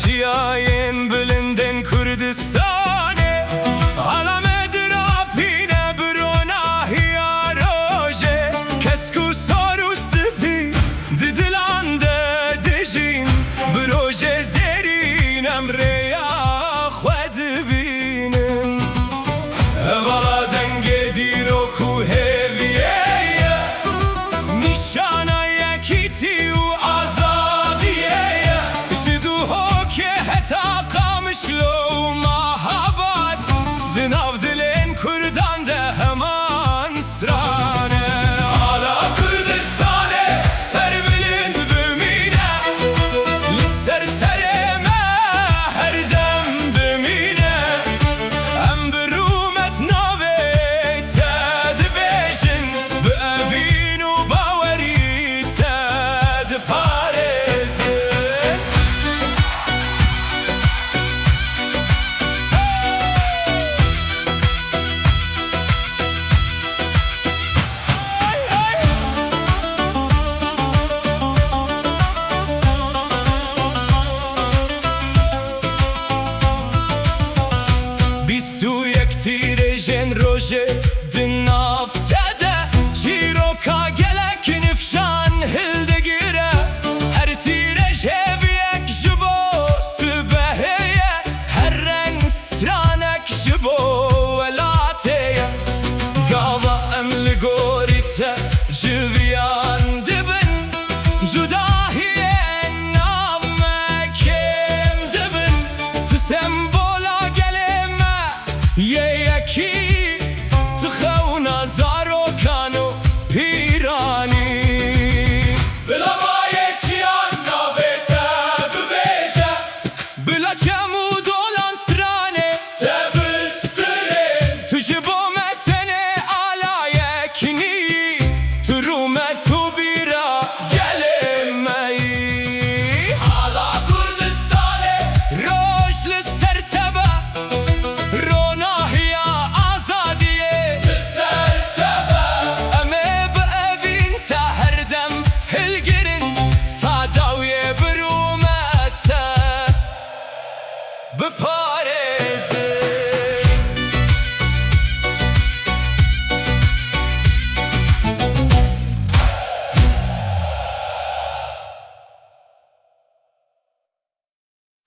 Çiyayen bilinden Kürdistan'e Alame drapine brona hiyaroje Kesku soru sipi didilande dijin Broje zerin emreya khwed binin Evala denge diroku heviye Nişana yekiti u شلو محبت دناو دلین کردان ده همان سترانه حالا کردستانه سر بلند بمینه لسر سرمه هر دم بمینه ام برومت ناوی تد بیشن به اوین و باوری تد پارزن تیرژن روژه دنافته ده چیروکا گلک نفشان هلدگیره هر تیرژ هیویک جبو سبهیه هر رنگ سترانک جبو ولاتیه گاوا املگوریته جویان دبن جداهیه نامکم دبن تسمبولا گلمه یکی تخونا زارو کانو پیرانی بلا بایه چیان ناویتا ببیجه بلا چمو دولان سترانه تبسترین تجبو متنه آلا یکنی ترومتو بیرا گلمهی حالا کردستانه روش لسه